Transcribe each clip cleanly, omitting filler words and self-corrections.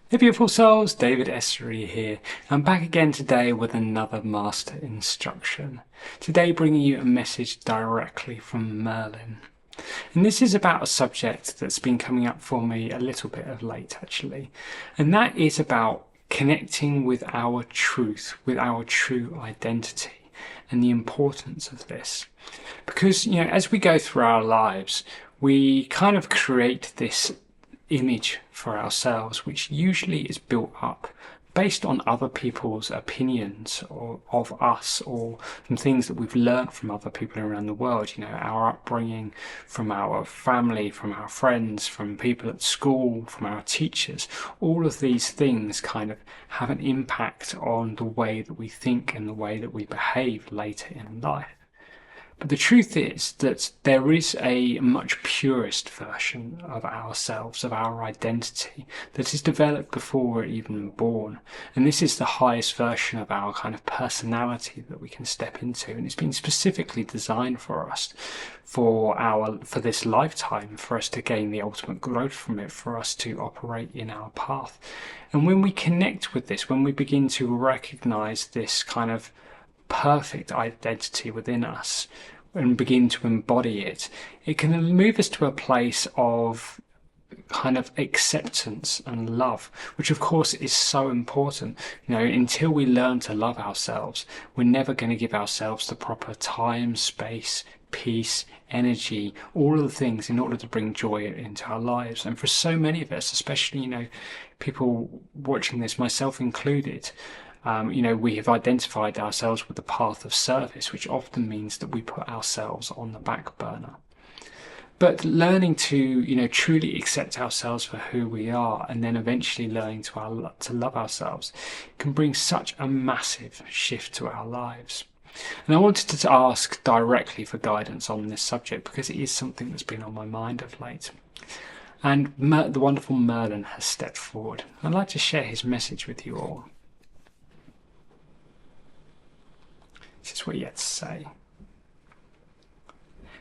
Hey beautiful souls, David Essery here. I'm back again today with another master instruction. Today bringing you a message directly from Merlin. And this is about a subject that's been coming up for me a little bit of late actually. And that is about connecting with our truth, with our true identity and the importance of this. Because, as we go through our lives, we kind of create this image for ourselves, which usually is built up based on other people's opinions of us, or from things that we've learned from other people around the world, our upbringing, from our family, from our friends, from people at school, from our teachers. All of these things kind of have an impact on the way that we think and the way that we behave later in life. But the truth is that there is a much purest version of ourselves, of our identity, that is developed before we're even born. And this is the highest version of our kind of personality that we can step into. And it's been specifically designed for us, for this lifetime, for us to gain the ultimate growth from it, for us to operate in our path. And when we connect with this, when we begin to recognize this kind of perfect identity within us and begin to embody it, it can move us to a place of kind of acceptance and love, which of course is so important. Until we learn to love ourselves, we're never going to give ourselves the proper time, space, peace, energy, all of the things in order to bring joy into our lives. And for so many of us, especially people watching this, myself included, we have identified ourselves with the path of service, which often means that we put ourselves on the back burner. But learning to, truly accept ourselves for who we are, and then eventually learning to love ourselves, can bring such a massive shift to our lives. And I wanted to ask directly for guidance on this subject, because it is something that's been on my mind of late. And the wonderful Merlin has stepped forward. I'd like to share his message with you all. This is what he had to say.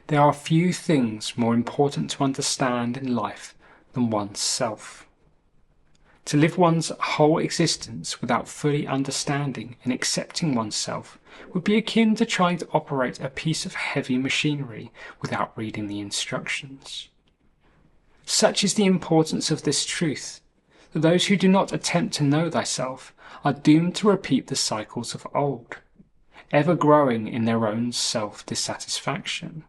There are few things more important to understand in life than one's self. To live one's whole existence without fully understanding and accepting oneself would be akin to trying to operate a piece of heavy machinery without reading the instructions. Such is the importance of this truth, that those who do not attempt to know thyself are doomed to repeat the cycles of old, ever growing in their own self-dissatisfaction.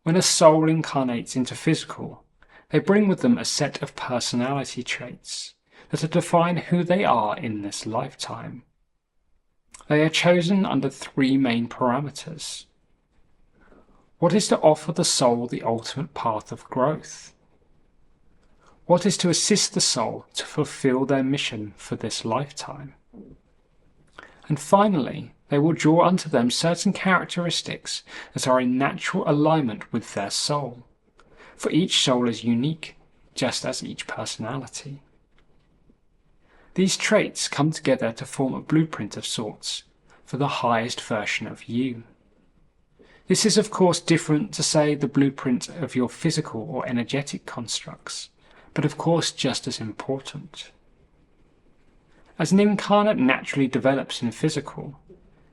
When a soul incarnates into physical, they bring with them a set of personality traits that define who they are in this lifetime. They are chosen under three main parameters. What is to offer the soul the ultimate path of growth? What is to assist the soul to fulfill their mission for this lifetime? And finally, they will draw unto them certain characteristics that are in natural alignment with their soul, for each soul is unique, just as each personality. These traits come together to form a blueprint of sorts for the highest version of you. This is of course different to, say, the blueprint of your physical or energetic constructs, but of course just as important. As an incarnate naturally develops in physical,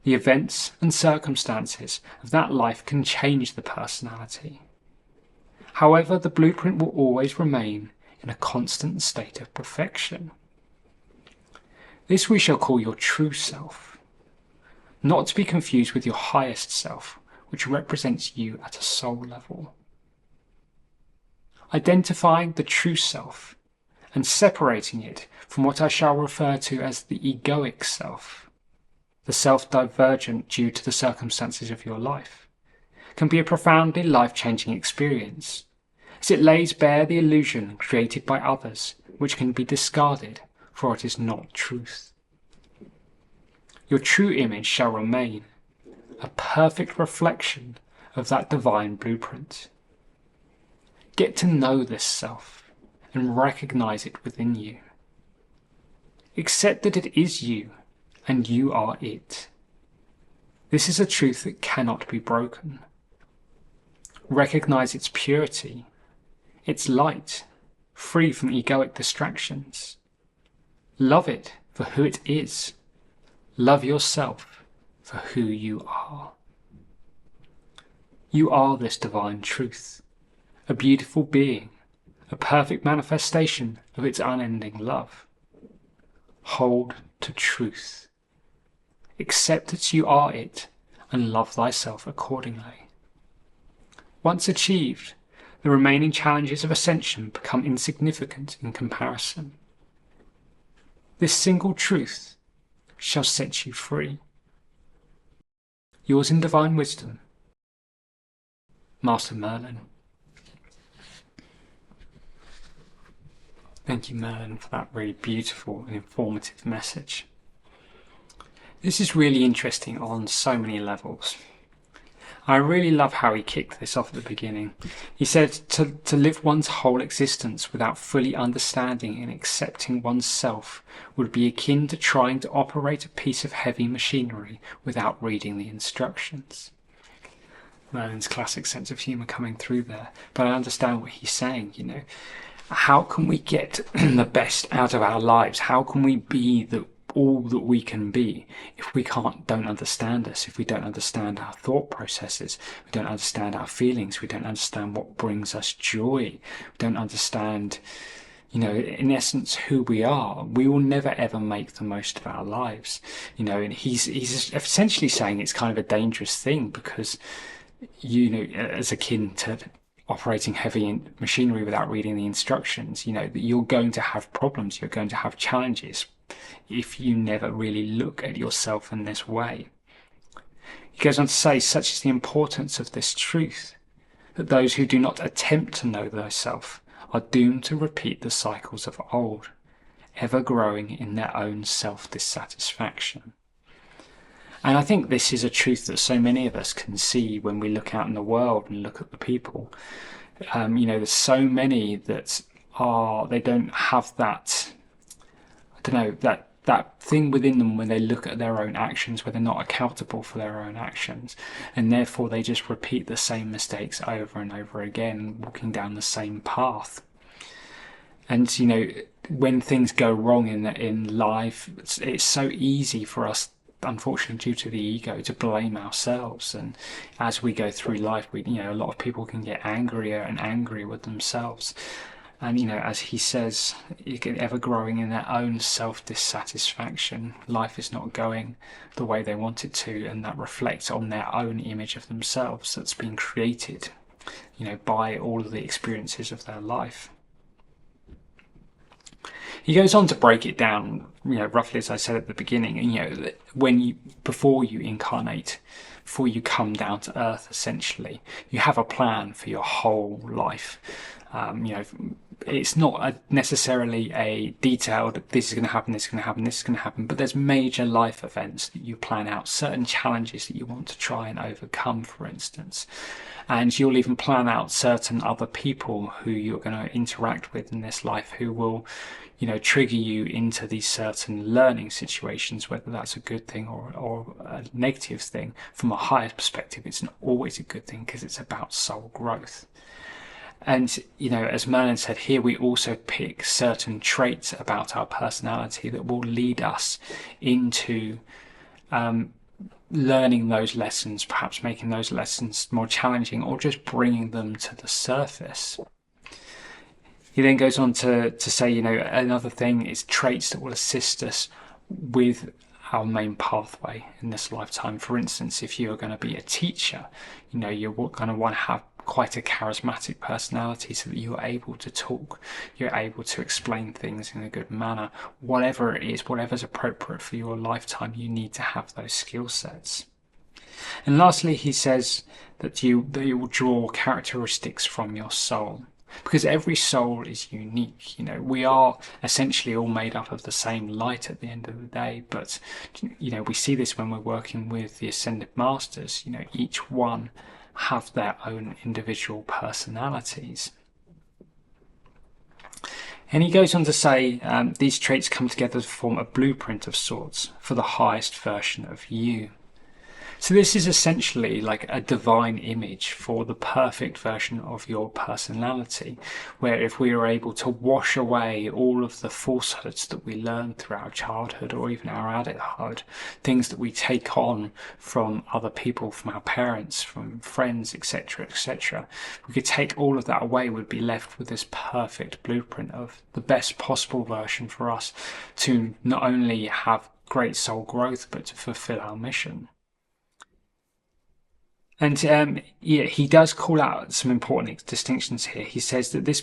the events and circumstances of that life can change the personality. However, the blueprint will always remain in a constant state of perfection. This we shall call your true self, not to be confused with your highest self, which represents you at a soul level. Identifying the true self and separating it from what I shall refer to as the egoic self, the self divergent due to the circumstances of your life, can be a profoundly life-changing experience, as it lays bare the illusion created by others, which can be discarded, for it is not truth. Your true image shall remain, a perfect reflection of that divine blueprint. Get to know this self and recognize it within you. Accept that it is you, and you are it. This is a truth that cannot be broken. Recognize its purity, its light, free from egoic distractions. Love it for who it is. Love yourself for who you are. You are this divine truth, a beautiful being, a perfect manifestation of its unending love. Hold to truth. Accept that you are it and love thyself accordingly. Once achieved, the remaining challenges of ascension become insignificant in comparison. This single truth shall set you free. Yours in divine wisdom, Master Merlin. Thank you, Merlin, for that really beautiful and informative message. This is really interesting on so many levels. I really love how he kicked this off at the beginning. He said to live one's whole existence without fully understanding and accepting oneself would be akin to trying to operate a piece of heavy machinery without reading the instructions. Merlin's classic sense of humour coming through there, but I understand what he's saying, you know. How can we get the best out of our lives? How can we be all that we can be if we don't understand us, if we don't understand our thought processes, we don't understand our feelings, we don't understand what brings us joy, we don't understand, you know, in essence who we are, we will never ever make the most of our lives, you know. And he's essentially saying it's kind of a dangerous thing because, you know, as akin to operating heavy machinery without reading the instructions, you know, that you're going to have problems, you're going to have challenges if you never really look at yourself in this way. He goes on to say, such is the importance of this truth, that those who do not attempt to know thyself are doomed to repeat the cycles of old, ever growing in their own self-dissatisfaction. And I think this is a truth that so many of us can see when we look out in the world and look at the people. You know, there's so many that they don't have that, I don't know, that thing within them when they look at their own actions, where they're not accountable for their own actions, and therefore they just repeat the same mistakes over and over again, walking down the same path. And you know, when things go wrong in life, it's so easy for us, unfortunately due to the ego, to blame ourselves. And as we go through life, you know, a lot of people can get angrier and angrier with themselves. And, you know, as he says, you get ever growing in their own self-dissatisfaction. Life is not going the way they want it to, and that reflects on their own image of themselves that's been created, you know, by all of the experiences of their life. He goes on to break it down, you know, roughly as I said at the beginning, and, you know, before you incarnate, before you come down to earth, essentially, you have a plan for your whole life. You know, it's not necessarily a detailed, this is going to happen, this is going to happen, this is going to happen, but there's major life events that you plan out, certain challenges that you want to try and overcome, for instance. And you'll even plan out certain other people who you're going to interact with in this life who will, you know, trigger you into these certain learning situations, whether that's a good thing or a negative thing. From a higher perspective, it's always a good thing because it's about soul growth. And, you know, as Merlin said here, we also pick certain traits about our personality that will lead us into learning those lessons, perhaps making those lessons more challenging, or just bringing them to the surface. He then goes on to say, you know, another thing is traits that will assist us with our main pathway in this lifetime. For instance, if you're going to be a teacher, you know, you're going to want to have quite a charismatic personality so that you're able to talk, you're able to explain things in a good manner. Whatever it is, whatever's appropriate for your lifetime, you need to have those skill sets. And lastly, he says that you will draw characteristics from your soul, because every soul is unique. You know, we are essentially all made up of the same light at the end of the day, but you know, we see this when we're working with the Ascended Masters. You know, each one have their own individual personalities. And he goes on to say these traits come together to form a blueprint of sorts for the highest version of you. So this is essentially like a divine image for the perfect version of your personality, where if we are able to wash away all of the falsehoods that we learn throughout childhood or even our adulthood, things that we take on from other people, from our parents, from friends, etc., etc., we could take all of that away, we'd be left with this perfect blueprint of the best possible version for us to not only have great soul growth, but to fulfill our mission. And yeah, he does call out some important distinctions here. He says that this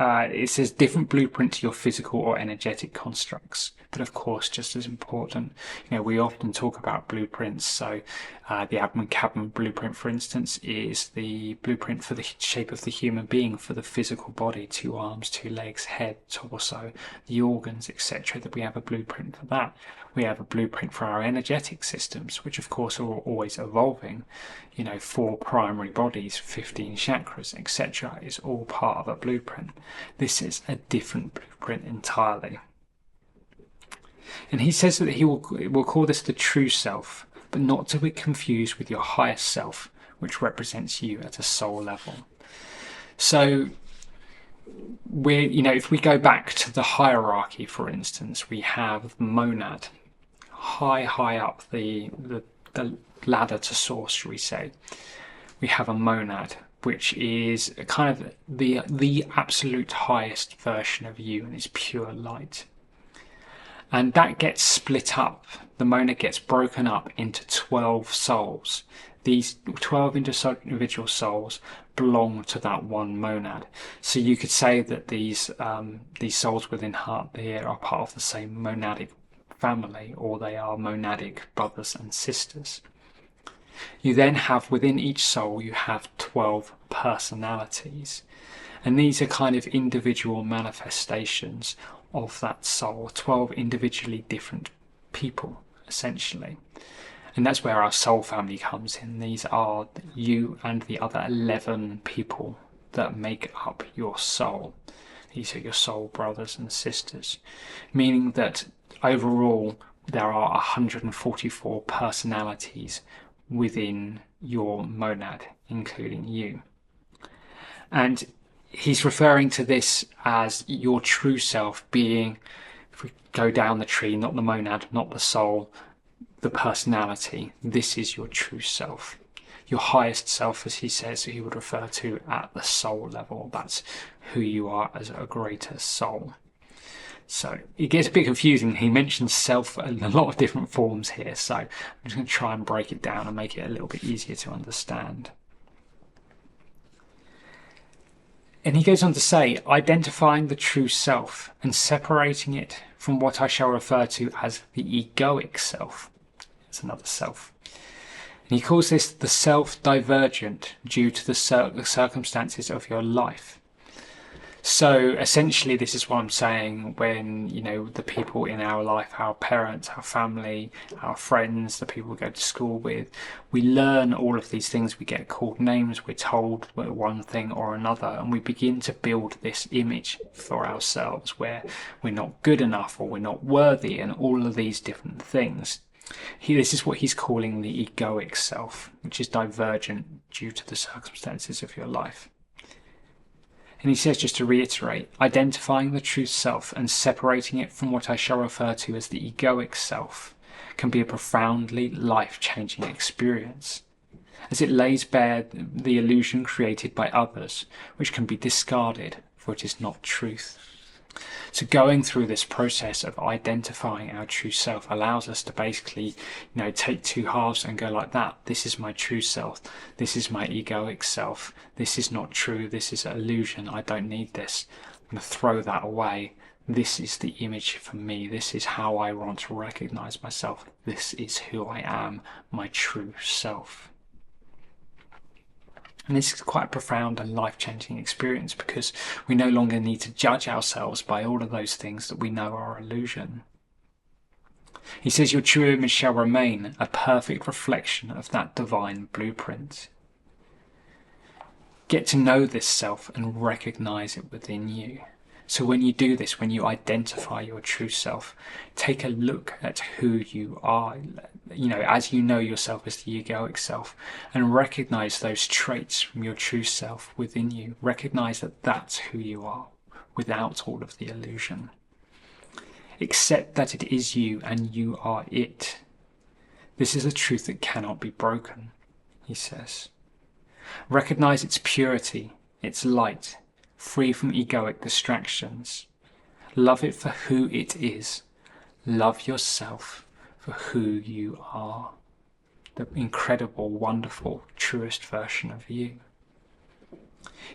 it says different blueprint to your physical or energetic constructs, but of course, just as important, we often talk about blueprints. So the Abman-Cabman blueprint, for instance, is the blueprint for the shape of the human being, for the physical body: 2 arms, 2 legs, head, torso, the organs, etc. That we have a blueprint for that. We have a blueprint for our energetic systems, which of course are always evolving. 4 primary bodies, 15 chakras, etc. is all part of a blueprint. This is a different blueprint entirely. And he says that he will call this the true self, but not to be confused with your highest self, which represents you at a soul level. So if we go back to the hierarchy, for instance, we have the monad, high up the ladder to source, shall we say. We have a monad, which is kind of the absolute highest version of you, and it's pure light. And that gets split up. The monad gets broken up into 12 souls. These 12 individual souls belong to that one monad. So you could say that these souls within heart here are part of the same monadic family, or they are monadic brothers and sisters. You then have, within each soul, you have 12 personalities. And these are kind of individual manifestations of that soul, 12 individually different people, essentially. And that's where our soul family comes in. These are you and the other 11 people that make up your soul. These are your soul brothers and sisters, meaning that overall there are 144 personalities within your monad, including you. And he's referring to this as your true self being, if we go down the tree, not the monad, not the soul, the personality. This is your true self. Your highest self, as he says, he would refer to at the soul level. That's who you are as a greater soul. So it gets a bit confusing. He mentions self in a lot of different forms here. So I'm just going to try and break it down and make it a little bit easier to understand. And he goes on to say, identifying the true self and separating it from what I shall refer to as the egoic self. It's another self. And he calls this the self-divergent due to the circumstances of your life. So essentially this is what I'm saying when, the people in our life, our parents, our family, our friends, the people we go to school with, we learn all of these things, we get called names, we're told one thing or another, and we begin to build this image for ourselves where we're not good enough or we're not worthy and all of these different things. This is what he's calling the egoic self, which is divergent due to the circumstances of your life. And he says, just to reiterate, identifying the true self and separating it from what I shall refer to as the egoic self can be a profoundly life-changing experience, as it lays bare the illusion created by others, which can be discarded, for it is not truth. So going through this process of identifying our true self allows us to basically, take 2 halves and go like that. This is my true self. This is my egoic self. This is not true. This is an illusion. I don't need this. I'm going to throw that away. This is the image for me. This is how I want to recognize myself. This is who I am, my true self. And this is quite a profound and life-changing experience because we no longer need to judge ourselves by all of those things that we know are illusion. He says your true image shall remain a perfect reflection of that divine blueprint. Get to know this self and recognize it within you. So when you do this, when you identify your true self, take a look at who you are. as you know yourself as the egoic self, and recognize those traits from your true self within you. Recognize that that's who you are without all of the illusion. Accept that it is you and you are it. This is a truth that cannot be broken, he says. Recognize its purity, its light, free from egoic distractions. Love it for who it is. Love yourself for who you are. The incredible, wonderful, truest version of you.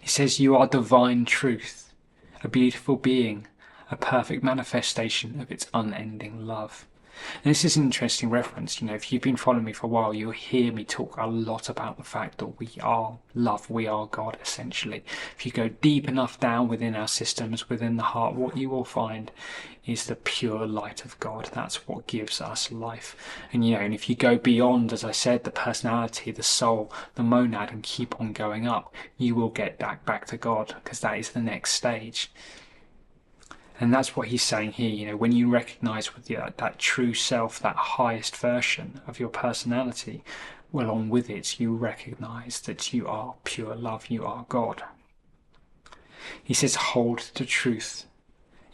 He says you are divine truth, a beautiful being, a perfect manifestation of its unending love. And this is an interesting reference. If you've been following me for a while, you'll hear me talk a lot about the fact that we are love, we are God, essentially. If you go deep enough down within our systems, within the heart, what you will find is the pure light of God. That's what gives us life. And if you go beyond, as I said, the personality, the soul, the monad, and keep on going up, you will get back to God, because that is the next stage. And that's what he's saying here. When you recognize with that true self, that highest version of your personality, along with it, you recognize that you are pure love, you are God. He says, hold to truth,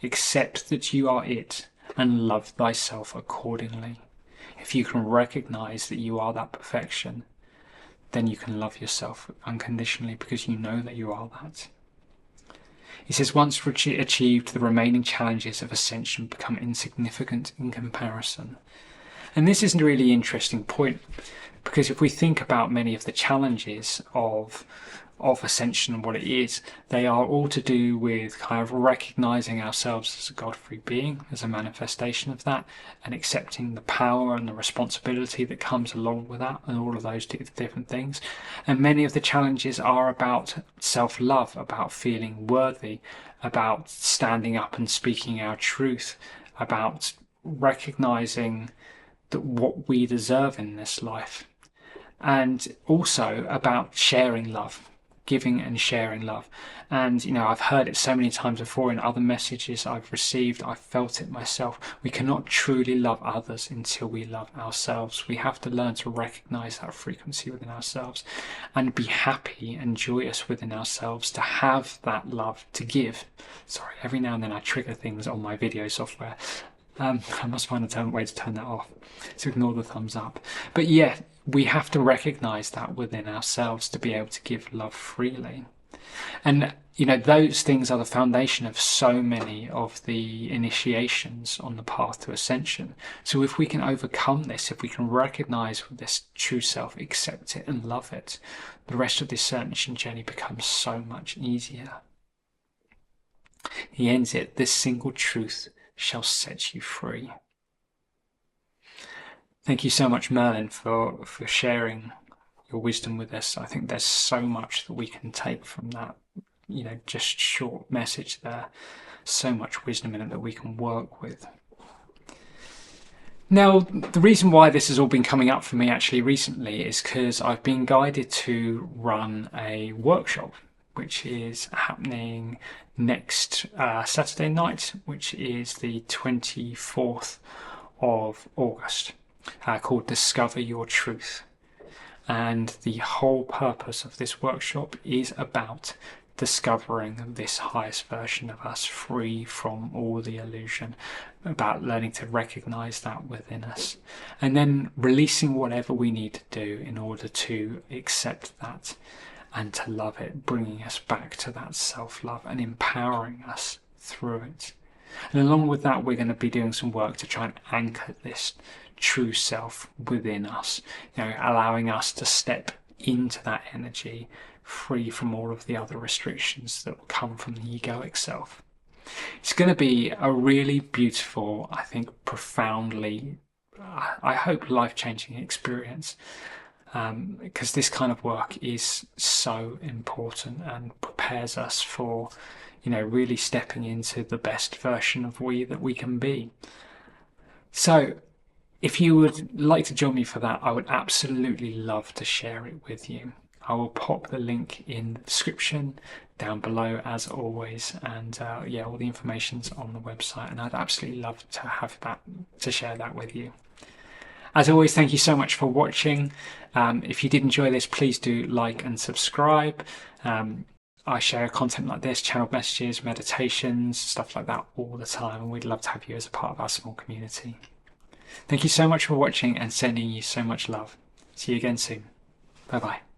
accept that you are it, and love thyself accordingly. If you can recognize that you are that perfection, then you can love yourself unconditionally, because you know that you are that. He says, once achieved, the remaining challenges of ascension become insignificant in comparison. And this is a really interesting point, because if we think about many of the challenges of ascension and what it is, they are all to do with kind of recognizing ourselves as a God-free being, as a manifestation of that, and accepting the power and the responsibility that comes along with that, and all of those different things. And many of the challenges are about self-love, about feeling worthy, about standing up and speaking our truth, about recognizing that what we deserve in this life, and also about sharing love, giving and sharing love. And I've heard it so many times before in other messages I've received. I've felt it myself. We cannot truly love others until we love ourselves. We have to learn to recognize that frequency within ourselves and be happy and joyous within ourselves to have that love to give. Sorry, every now and then I trigger things on my video software. I must find a way to turn that off, so ignore the thumbs up. But yeah, we have to recognize that within ourselves to be able to give love freely. And those things are the foundation of so many of the initiations on the path to ascension. So if we can overcome this, if we can recognize this true self, accept it and love it, the rest of this ascension journey becomes so much easier. He ends it, this single truth shall set you free. Thank you so much, Merlin, for sharing your wisdom with us. I think there's so much that we can take from that, just short message there. So much wisdom in it that we can work with. Now, the reason why this has all been coming up for me actually recently is because I've been guided to run a workshop, which is happening next Saturday night, which is the 24th of August. Called Discover Your Truth. And the whole purpose of this workshop is about discovering this highest version of us, free from all the illusion, about learning to recognize that within us, and then releasing whatever we need to do in order to accept that and to love it, bringing us back to that self-love and empowering us through it. And along with that, we're going to be doing some work to try and anchor this true self within us, allowing us to step into that energy, free from all of the other restrictions that come from the egoic self. It's going to be a really beautiful, I think profoundly, I hope life-changing experience, because this kind of work is so important and prepares us for really stepping into the best version of we that we can be. So if you would like to join me for that, I would absolutely love to share it with you. I will pop the link in the description down below as always, and all the information's on the website, and I'd absolutely love to have that, to share that with you. As always, thank you so much for watching. If you did enjoy this, please do like and subscribe. I share content like this, channel messages, meditations, stuff like that all the time, and we'd love to have you as a part of our small community. Thank you so much for watching and sending you so much love. See you again soon. Bye bye.